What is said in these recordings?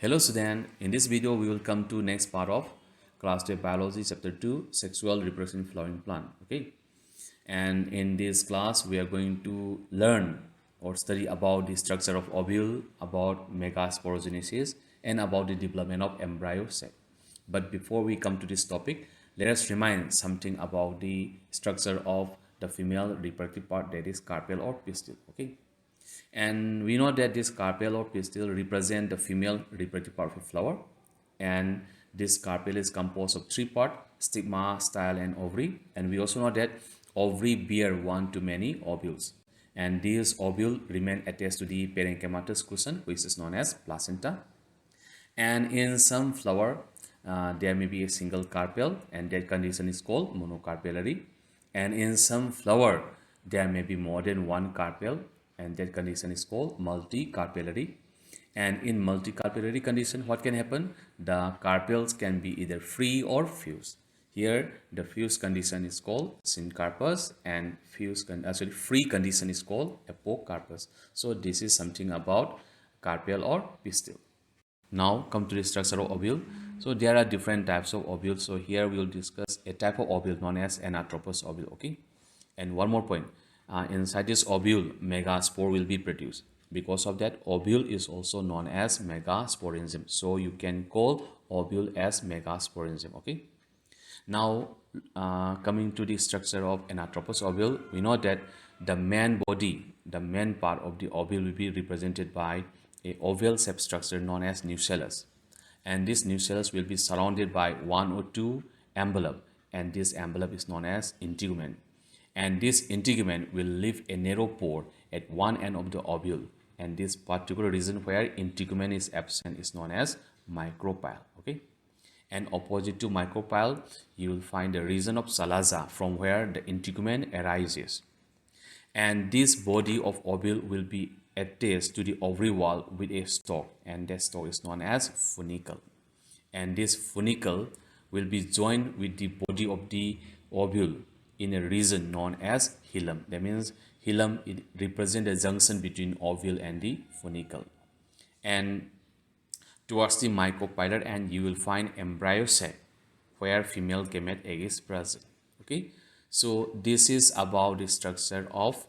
Hello student, in this video we will come to next part of class 12 biology chapter 2 sexual reproduction in flowering plant. Okay, and in this class we are going to learn or study about the structure of ovule, about megasporogenesis, and about the development of embryo sac. But before we come to this topic, let us remind something about the structure of the female reproductive part, that is carpel or pistil. Okay, and we know that this carpel or pistil represent the female reproductive part of a flower, and this carpel is composed of three parts: stigma, style, and ovary. And we also know that ovary bear one to many ovules, and these ovules remain attached to the parenchymatous cushion, which is known as placenta. And in some flower, there may be a single carpel, and that condition is called monocarpellary. And in some flower, there may be more than one carpel, and that condition is called multicarpellary. And in multicarpellary condition, what can happen? The carpels can be either free or fused. Here, the fused condition is called syncarpus, and free condition is called apocarpus. So this is something about carpel or pistil. Now come to the structure of ovule. So there are different types of ovules. So here we will discuss a type of ovule known as anatropous ovule. Okay, and one more point, inside this ovule megaspore will be produced. Because of that, ovule is also known as megasporensem. So you can call ovule as megasporensem. Okay, now coming to the structure of anatropous ovule, we know that the main body, the main part of the ovule will be represented by a oval shaped structure known as nucellus, and this nucellus will be surrounded by one or two envelope, and this envelope is known as integument, and this integument will leave a narrow pore at one end of the ovule, and this particular region where integument is absent is known as micropyle. Okay, and opposite to micropyle you will find the region of Salazar, from where the integument arises, and this body of ovule will be attached to the ovary wall with a stalk, and that stalk is known as funicle, and this funicle will be joined with the body of the ovule in a region known as hilum. That means hilum, it represents the junction between ovule and the funicle, and towards the micropylar end you will find embryo sac, where female gamete egg is present. Okay, so this is about the structure of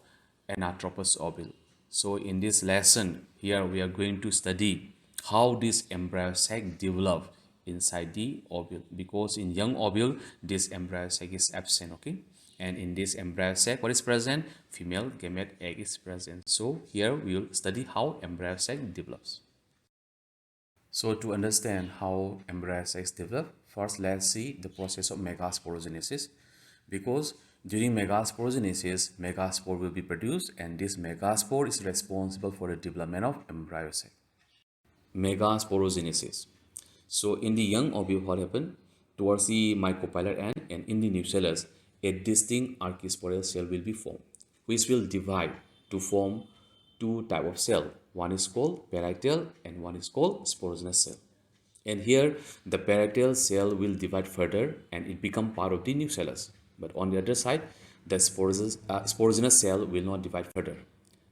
anatropous ovule. So in this lesson here we are going to study how this embryo sac develop inside the ovule, because in young ovule this embryo sac is absent. Okay, and in this embryo sac what is present? Female gamete egg is present. So here we will study how embryo sac develops. So to understand how embryo sacs develop, first let's see the process of megasporogenesis, because during megasporogenesis, megaspore will be produced, and this megaspore is responsible for the development of embryo sac. Megasporogenesis. So in the young ovule, what happened? Towards the micropylar end and in the nucellus, a distinct archisporal cell will be formed, which will divide to form two type of cell. One is called parietal and one is called sporogenous cell. And here the parietal cell will divide further and it become part of the nucellus. But on the other side, the sporogenous cell will not divide further.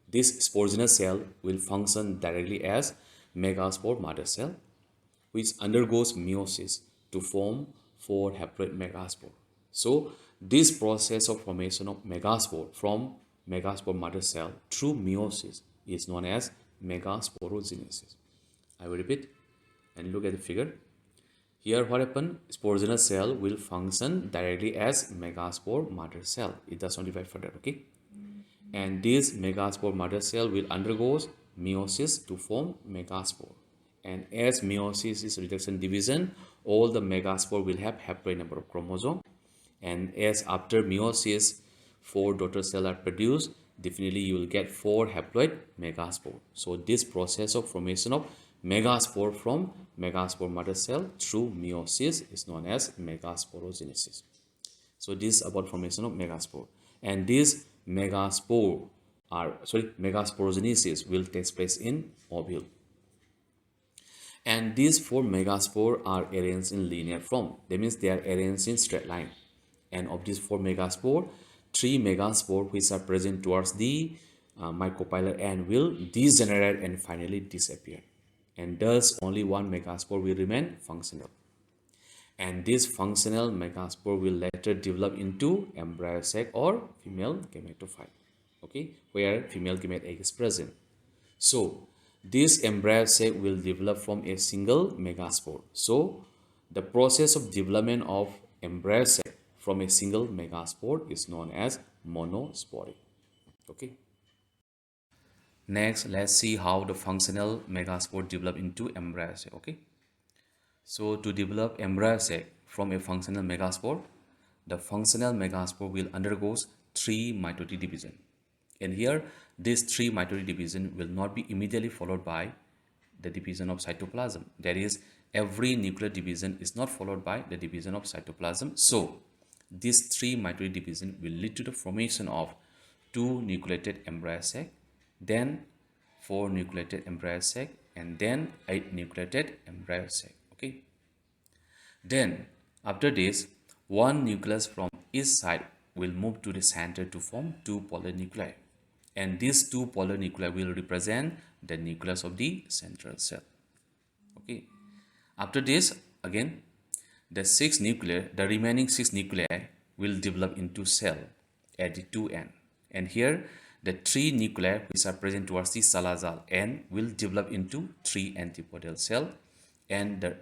This sporogenous cell will function directly as megaspore mother cell, which undergoes meiosis to form 4 haploid megaspore. So this process of formation of megaspore from megaspore mother cell through meiosis is known as megasporogenesis. I will repeat and look at the figure. Here what happened? Sporogenous cell will function directly as megaspore mother cell. It does not divide further. Okay, and this megaspore mother cell will undergo meiosis to form megaspore. And as meiosis is reduction division, all the megaspore will have haploid number of chromosome. And as after meiosis 4 daughter cells are produced, definitely you will get 4 haploid megaspore. So this process of formation of megaspore from megaspore mother cell through meiosis is known as megasporogenesis. So this is about formation of megaspore, and this megasporogenesis will take place in ovule. And these 4 megaspore are arranged in linear form. That means they are arranged in straight line. And of these 4 megaspore, 3 megaspore which are present towards the micropylar end will degenerate and finally disappear. and thus only one megaspore will remain functional. And this functional megaspore will later develop into embryo sac or female gametophyte, okay, where female gamete egg is present. So this embryo sac will develop from a single megaspore. So the process of development of embryo sac from a single megaspore is known as monosporic. Okay. Next, let's see how the functional megaspore develop into embryo sac. Okay. So to develop embryo sac from a functional megaspore, the functional megaspore will undergo three mitotic division. And here, this three mitotic division will not be immediately followed by the division of cytoplasm. That is, every nuclear division is not followed by the division of cytoplasm. So, this three mitotic division will lead to the formation of two nucleated embryo sac, then four nucleated embryo sac, and then eight nucleated embryo sac. Okay. Then, after this, one nucleus from each side will move to the center to form two polar nuclei. And these two polar nuclei will represent the nucleus of the central cell. Okay. After this, again, the remaining six nuclei will develop into cell at the two end. And here, the three nuclei which are present towards the Salazar end will develop into three antipodal cell, and the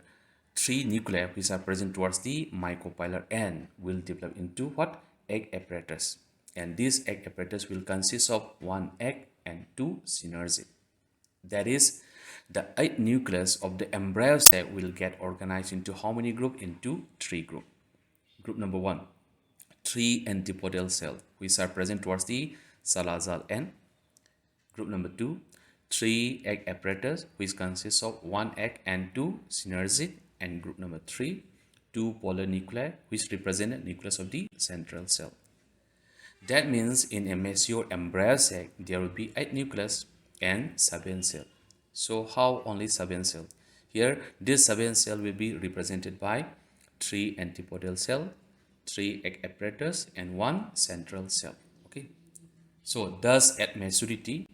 three nuclei which are present towards the mycopylar end will develop into what? Egg apparatus. And this egg apparatus will consist of one egg and two synergy. That is, the eight nucleus of the embryo sac will get organized into how many group? Into three group. Group number one, three antipodal cell which are present towards the Salazar end. Group number two, three egg apparatus which consists of one egg and two synergy. And group number three, two polar nuclei which represent the nucleus of the central cell. That means in a mature embryo sac there will be 8 nucleus and 7 cell. So how only 7 cell? Here this 7 cell will be represented by 3 antipodal cell, 3 egg apparatus, and 1 central cell. Okay. So thus at maturity,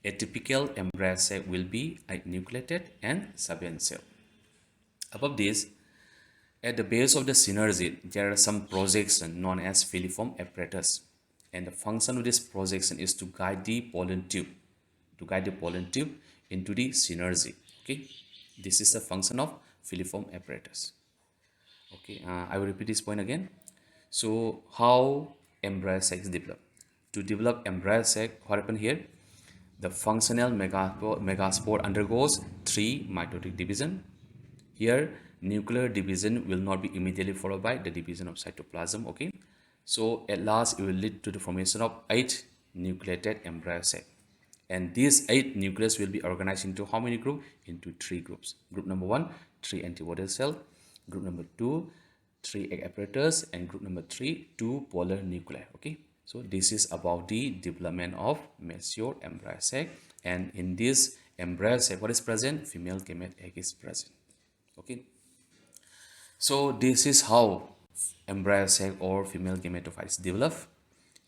a typical embryo sac will be 8 nucleated and 7 cell. Above this, at the base of the synergy, there are some projection known as filiform apparatus. And the function of this projection is to guide the pollen tube, into the synergy. Okay, this is the function of filiform apparatus. Okay, I will repeat this point again. So, how embryo sacs develop? To develop embryo sac, what happened here? The functional megaspore undergoes three mitotic division. Here, nuclear division will not be immediately followed by the division of cytoplasm. Okay, so at last it will lead to the formation of 8 nucleated embryo sac, and these 8 nucleus will be organized into how many groups? Into 3 groups. Group number 1, 3 antibody cell. Group number 2, 3 egg apparatus, and group number 3, 2 polar nuclei. Okay, so this is about the development of mature embryo sac, and in this embryo sac, what is present? Female gamete egg is present. Okay, so this is how embryo sac or female gametophytes develop.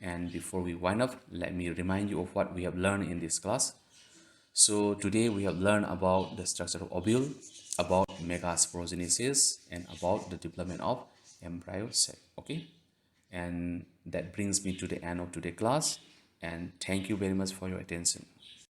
And before we wind up, let me remind you of what we have learned in this class. So today we have learned about the structure of ovule, about megasporogenesis, and about the development of embryo sac. Okay, and that brings me to the end of today's class, and thank you very much for your attention.